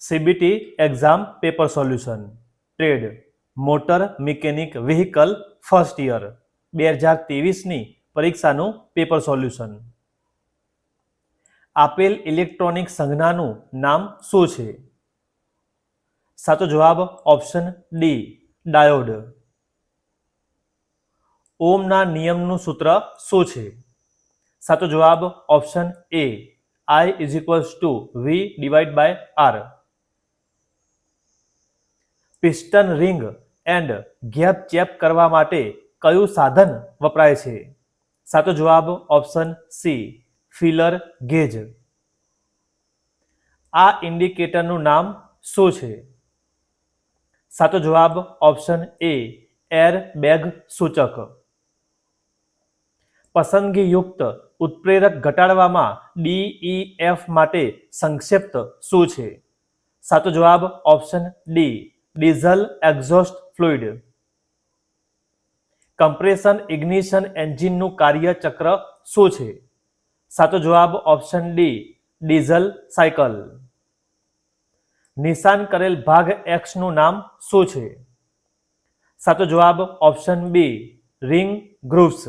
CBT exam paper solution trade motor mechanic vehicle first year 2023ની પરીક્ષાનું paper solution. આપેલ electronic સંજ્ઞાનું નામ શું છે? સાચો જવાબ ઓપ્શન ડી ડાયોડ. ઓમના નિયમનું સૂત્ર શું છે? સાચો જવાબ option A I = V/R. Piston ring and gap check કરવા માટે કયું સાધન વપરાય છે? સાચો જવાબ ઓપ્શન સી ફિલર ગેજ. આ ઇન્ડિકેટરનું નામ શું છે? સાચો જવાબ ઓપ્શન એ એર બેગ સૂચક. પસંદગીયુક્ત ઉત્પ્રેરક ઘટાડવામાં DEF માટે સંક્ષિપ્ત શું છે? સાચો જવાબ option D diesel exhaust fluid. Compression ignition એન્જિનનું કાર્યચક્ર શું છે? સાચો જવાબ ઓપ્શન ડી ડીઝલ સાયકલ. નિશાન કરેલ ભાગ એક્સનું નામ શું છે? સાચો જવાબ option B ring grooves.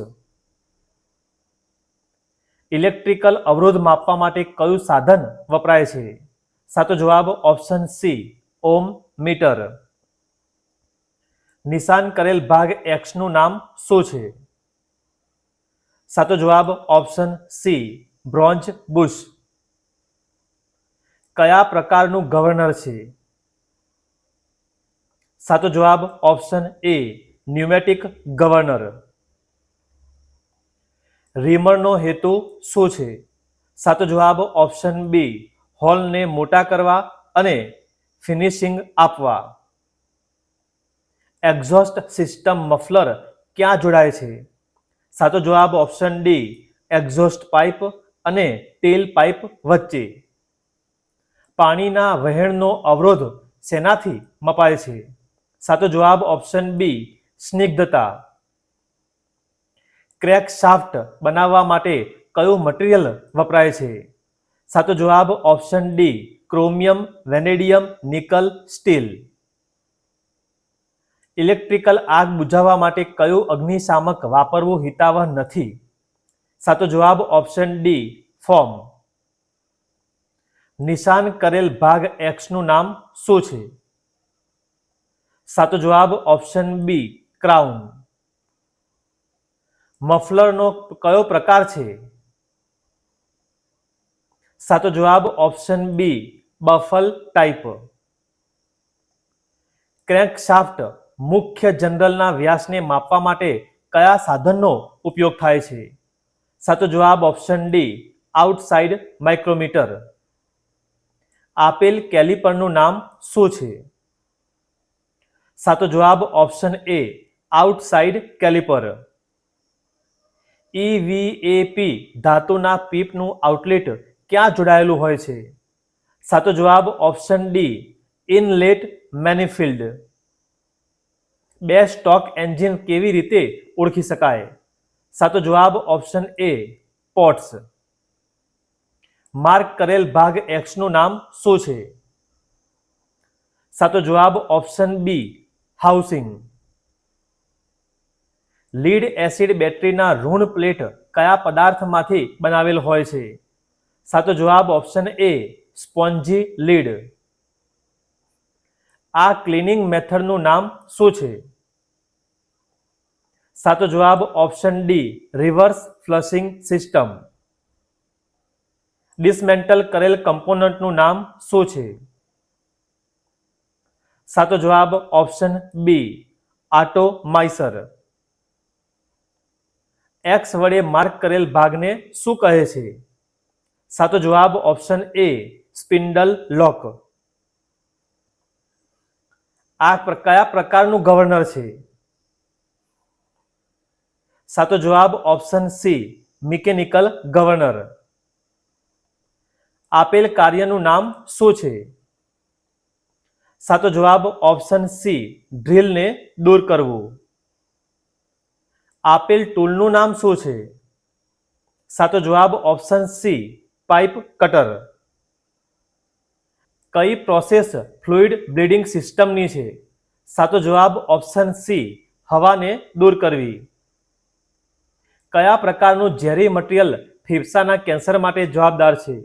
Electrical અવરોધ માપવા માટે કયું સાધન વપરાય છે? સાચો જવાબ ઓપ્શન સી ઓમ મીટર. નિશાન કરેલ ભાગ એક્સનું નામ શું છે? સાચો જવાબ ઓપ્શન સી બ્રોન્ઝ બુશ. કયા પ્રકારનું ગવર્નર છે? સાચો જવાબ ઓપ્શન એ ન્યુમેટિક ગવર્નર. રીમરનો હેતુ શું છે? સાચો જવાબ ઓપ્શન બી હોલને મોટા કરવા અને ફિનિશિંગ આપવા. એક્ઝોસ્ટ સિસ્ટમ મફલર ક્યાં જોડાય છે? સાચો જવાબ ઓપ્શન ડી એક્ઝોસ્ટ પાઇપ અને ટેલ પાઇપ વચ્ચે. પાણીના વહેણનો અવરોધ શેનાથી મપાય છે? સાચો જવાબ ઓપ્શન બી સ્નિગ્ધતા. ક્રેક શાફ્ટ બનાવવા માટે કયું મટીરિયલ વપરાય છે? સાચો જવાબ option D chromium vanadium nickel steel. Electrical આગ બુઝાવવા માટે કયું અગ્નિશામક વાપરવું હિતાવહ નથી? સાચો જવાબ ઓપ્શન ડી ફોમ. નિશાન કરેલ ભાગ એક્સનું નામ શું છે? સાચો જવાબ ઓપ્શન બી ક્રાઉન. મફલરનો કયો પ્રકાર છે? સાચો જવાબ ઓપ્શન બી બફલ ટાઈપ. ક્રેન્કશાફ્ટ મુખ્ય જનરલના વ્યાસને માપવા માટે કયા સાધનનો ઉપયોગ થાય છે? સાચો જવાબ ઓપ્શન ડી આઉટસાઇડ માઇક્રોમીટર. આપેલ કેલિપરનું નામ શું છે? સાચો જવાબ option A outside caliper. EVAP ધાતુના પીપનું આઉટલેટ ક્યાં જોડાયેલું હોય છે? સાચો જવાબ ઓપ્શન ડી ઇનલેટ મેનિફિલ્ડ. બે સ્ટોક એન્જિન કેવી રીતે ઓળખી શકાય? સાચો જવાબ ઓપ્શન એ પોર્ટ્સ. માર્ક કરેલ ભાગ એક્સનું નામ શું છે? સાચો જવાબ option B housing. Lead acid બેટરીના ઋણ પ્લેટ કયા પદાર્થમાંથી બનાવેલ હોય છે? સાચો જવાબ ઓપ્શન એ સ્પોન્જી લીડ. આ ક્લિનિંગ મેથડનું નામ શું છે? સાચો જવાબ option D reverse flushing system. Dismantle કરેલ કમ્પોનન્ટનું નામ શું છે? સાચો જવાબ ઓપ્શન બી આટોમાઇસર. એક્સ વડે માર્ક કરેલ ભાગને શું કહે છે? સાચો જવાબ ઓપ્શન એ સ્પિન્ડલ લોક. આ કયા પ્રકારનું ગવર્નર છે? સાચો જવાબ ઓપ્શન સી મિકેનિકલ ગવર્નર. આપેલ કાર્યનું નામ શું છે? સાચો જવાબ ઓપ્શન સી ડ્રીલને દૂર કરવું. આપેલ ટૂલનું નામ શું છે? સાચો જવાબ ઓપ્શન સી પાઇપ કટર. કઈ પ્રોસેસ ફ્લુઇડ બ્લીડિંગ સિસ્ટમની છે? સાચો જવાબ ઓપ્શન સી, હવાને દૂર કરવી. કયા પ્રકારનું ઝેરી મટીરિયલ ફેફસાના કેન્સર માટે જવાબદાર છે?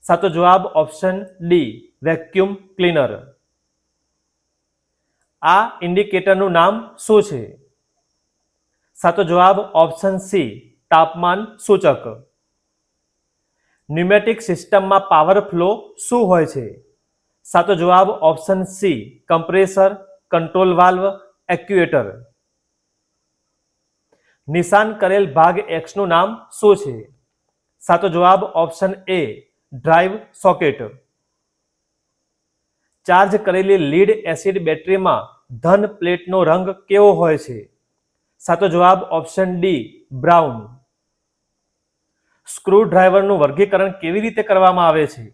સાચો જવાબ ઓપ્શન ડી, વેક્યુમ ક્લીનર. આ ઇન્ડિકેટરનું નામ શું છે? સાચો જવાબ ઓપ્શન સી, તાપમાન સૂચક. ન્યુમેટિક સિસ્ટમમાં પાવર ફ્લો શું હોય છે? સાચો જવાબ option C, compressor, control valve, actuator. નિશાન કરેલ ભાગ એક્સનું નામ શું છે? સાચો જવાબ option A, drive socket. Charge કરેલી લીડ એસિડ બેટરીમાં ધન પ્લેટનો રંગ કેવો હોય છે? સાચો જવાબ ઓપ્શન ડી, બ્રાઉન. સ્ક્રૂ ડ્રાઈવરનું વર્ગીકરણ કેવી રીતે કરવામાં આવે છે?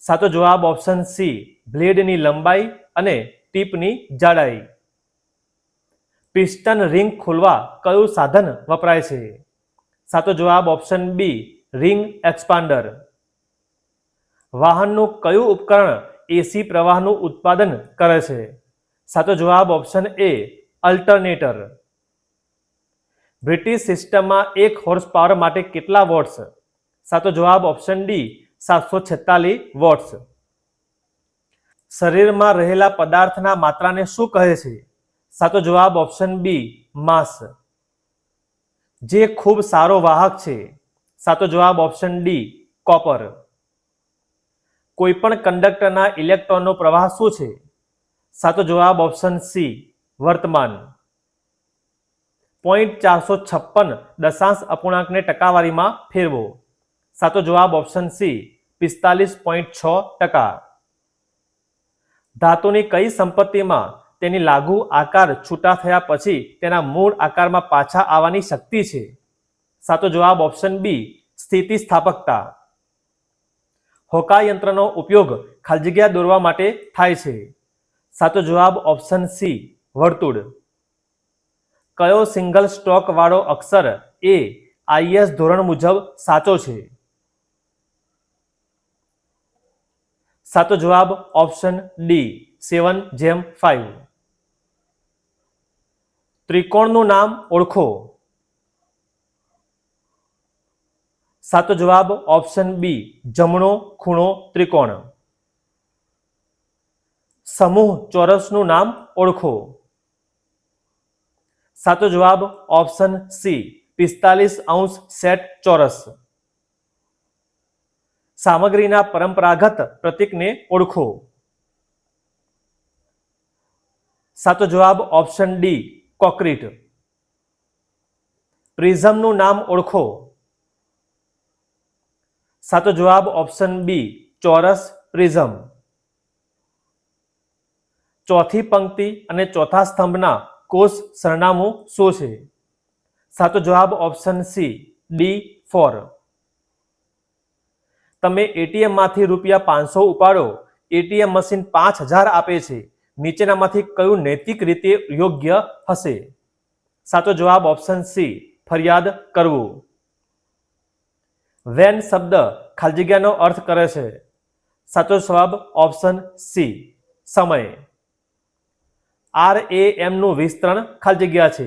સાચો જવાબ ઓપ્શન સી, બ્લેડની લંબાઈ અને ટીપની જાડાઈ. પિસ્ટન રિંગ ખોલવા કયું સાધન વપરાય છે? સાચો જવાબ ઓપ્શન બી, રિંગ એક્સપાન્ડર. વાહનનું કયું ઉપકરણ એસી પ્રવાહનું ઉત્પાદન કરે છે? સાચો જવાબ ઓપ્શન એ, અલ્ટરનેટર. બ્રિટિશ સિસ્ટમમાં 1 હોર્સ પાવર માટે કેટલા વોટ્સ? સાચો જવાબ ઓપ્શન ડી, 746 વોટ્સ. શરીરમાં રહેલા પદાર્થના માત્રાને શું કહે છે? સાચો જવાબ ઓપ્શન બી, માસ. જે ખૂબ સારો વાહક છે? સાચો જવાબ ઓપ્શન ડી, કોપર. કોઈપણ કંડક્ટરના ઇલેક્ટ્રોનનો પ્રવાહ શું છે? સાચો જવાબ ઓપ્શન સી, વર્તમાન. 456 અપૂર્ણાંકને ટકાવારીમાં ફેરવો. સાચો જવાબ ઓપ્શન સી, 45.6%. ધાતુની કઈ સંપત્તિમાં તેની લાગુ આકાર છૂટા થયા પછી તેના મૂળ આકારમાં પાછા આવવાની શક્તિ છે? સાચો જવાબ ઓપ્શન બી, સ્થિતિસ્થાપકતા. હોકાયંત્રનો ઉપયોગ ખાલી જગ્યા દોરવા માટે થાય છે? સાચો જવાબ ઓપ્શન સી, વર્તુળ. કયો સિંગલ સ્ટોક વાળો અક્ષર એ આઈએસ ધોરણ મુજબ સાચો છે? સાચો જવાબ ઓપ્શન ડી, 7/5. ત્રિકોણનું નામ ઓળખો. સાચો જવાબ ઓપ્શન બી, જમણો ખૂણો ત્રિકોણ. સમૂહ ચોરસનું નામ ઓળખો. સાચો જવાબ ઓપ્શન સી, 45° સેટ ચોરસ. સામગ્રીના પરંપરાગત પ્રતીકને ઓળખો. સાચો જવાબ ઓપ્શન ડી, કોંક્રીટ. પ્રિઝમનું નામ ઓળખો. સાચો જવાબ ઓપ્શન બી, ચોરસ પ્રિઝમ. ચોથી પંક્તિ અને ચોથા સ્તંભના કોષ સરનામું શું છે? સાચો જવાબ ઓપ્શન સી, D4. તમે એટીએમમાંથી ₹500 ઉપાડો, એટીએમ મશીન 5000 આપે છે, નીચેનામાંથી કયું નૈતિક રીતે યોગ્ય હશે? સાચો જવાબ ઓપ્શન સી, ફરિયાદ કરવું. વેન શબ્દ ખાલી જગ્યાનો અર્થ કરે છે? સાચો જવાબ ઓપ્શન સી, સમય. RAM નું વિસ્તરણ ખાલી જગ્યા છે?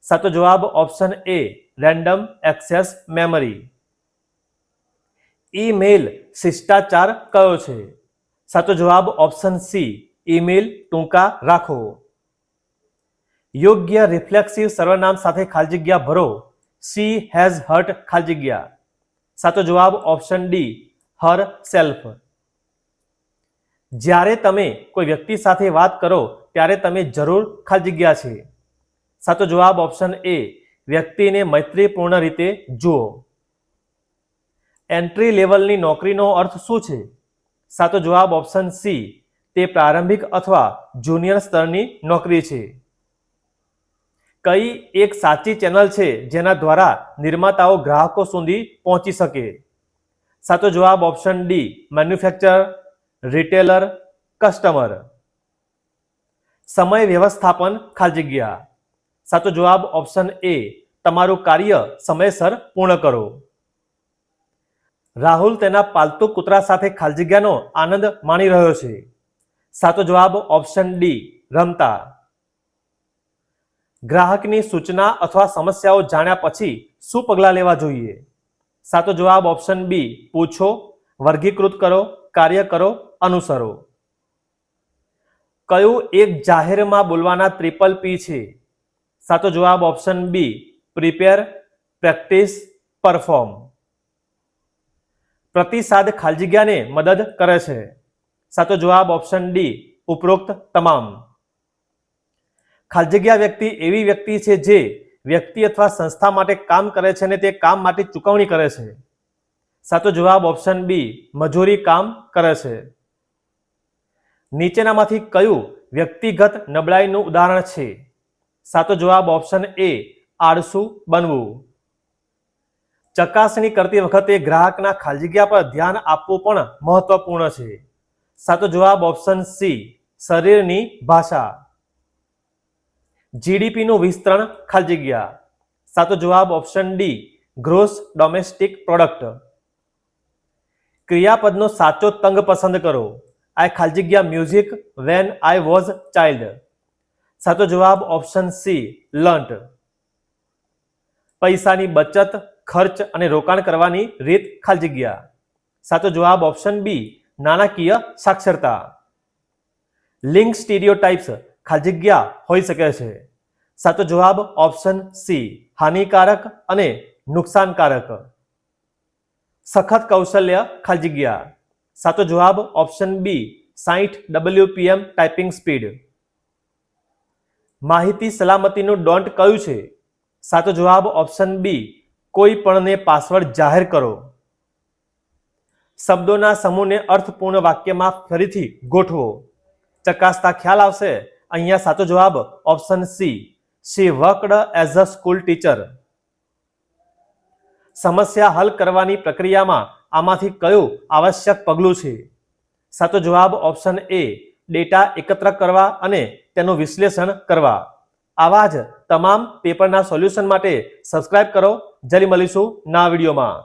સાચો જવાબ option A, random access memory. Email શિષ્ટાચાર કયો છે? સાચો જવાબ ઓપ્શન સી, ઈમેલ ટૂંકા રાખો. યોગ્ય રિફ્લેક્સિવ સર્વનામ સાથે ખાલી જગ્યા ભરો. શી હેઝ હર્ટ ખાલી જગ્યા. સાચો જવાબ ઓપ્શન ડી, હર સેલ્ફ. જ્યારે તમે કોઈ વ્યક્તિ સાથે વાત કરો ત્યારે તમે જરૂર ખાલી જગ્યા છે? સાચો જવાબ ઓપ્શન એ, વ્યક્તિને મૈત્રીપૂર્ણ રીતે જુઓ. એન્ટ્રી લેવલની નોકરીનો અર્થ શું છે? સાચો જવાબ ઓપ્શન સી, તે પ્રારંભિક અથવા જુનિયર સ્તરની નોકરી છે. કઈ એક સાચી ચેનલ છે જેના દ્વારા નિર્માતાઓ ગ્રાહકો સુધી પહોંચી શકે? સાચો જવાબ option D, manufacturer, retailer, customer. સમય વ્યવસ્થાપન ખાલી જગ્યા. સાચો જવાબ ઓપ્શન એ, તમારું કાર્ય સમયસર પૂર્ણ કરો. રાહુલ તેના પાલતુ કૂતરા સાથે ખાલી જગ્યાનો આનંદ માણી રહ્યો છે. સાચો જવાબ ઓપ્શન ડી રમતા. ગ્રાહકની સૂચના અથવા સમસ્યાઓ જાણ્યા પછી શું પગલાં લેવા જોઈએ? સાચો જવાબ ઓપ્શન બી પૂછો, વર્ગીકૃત કરો, કાર્ય કરો, અનુસરો. કયું એક જાહેરમાં બોલવાના ટ્રિપલ પી છે? સાચો જવાબ option B prepare, practice, perform. પ્રતિસાદ ખાલી જગ્યાને મદદ કરે છે. સાચો જવાબ ઓપ્શન ડી ઉપરોક્ત તમામ. ખાલી જગ્યા વ્યક્તિ એવી વ્યક્તિ છે જે વ્યક્તિ અથવા સંસ્થા માટે કામ કરે છે અને તે કામ માટે ચૂકવણી કરે છે. સાચો જવાબ ઓપ્શન બી મજૂરી કામ કરે છે. નીચેનામાંથી કયું વ્યક્તિગત નબળાઈનું ઉદાહરણ છે? સાચો જવાબ ઓપ્શન એ આળસુ બનવું. ચકાસણી કરતી વખતે ગ્રાહકના ખાલી જગ્યા પર ધ્યાન આપવું પણ મહત્વપૂર્ણ છે. સાચો જવાબ ઓપ્શન સી શરીરની ભાષા. જીડીપીનું વિસ્તરણ ખાલી જગ્યા. સાચો જવાબ option D gross domestic product. ક્રિયાપદનો સાચો તંગ પસંદ કરો. આઈ ખાલી જગ્યા music when I was child. સાચો જવાબ ઓપ્શન સી લર્ન્ટ. પૈસાની બચત, ખર્ચ અને રોકાણ કરવાની રીત ખાલી જગ્યા. સાચો જવાબ ઓપ્શન બી નાણાકીય સાક્ષરતા. લિંગ સ્ટીરિયોટાઇપ્સ ખાલી જગ્યા હોઈ શકે છે. સાચો જવાબ ઓપ્શન સી હાનિકારક અને નુકસાનકારક. સખત કૌશલ્ય ખાલી જગ્યા. સાચો જવાબ option B 60 WPM typing speed. માહિતી સલામતીનું ડોન્ટ કયું છે? સાચો જવાબ ઓપ્શન બી કોઈ પણને પાસવર્ડ જાહેર કરો. શબ્દોના સમૂહને અર્થપૂર્ણ વાક્યમાં ફરીથી ગોઠવો. ચકાસતા ખ્યાલ આવશે. અહીંયા સાચો જવાબ option C she worked as a school teacher. સમસ્યા હલ કરવાની પ્રક્રિયામાં આમાંથી કયું આવશ્યક પગલું છે? સાચો જવાબ ઓપ્શન એ ડેટા એકત્ર કરવા અને તેનું વિશ્લેષણ કરવા. આવા જ તમામ પેપરના સોલ્યુશન માટે સબસ્ક્રાઇબ કરો. જલ્દી મળીશું નવા વિડીયોમાં.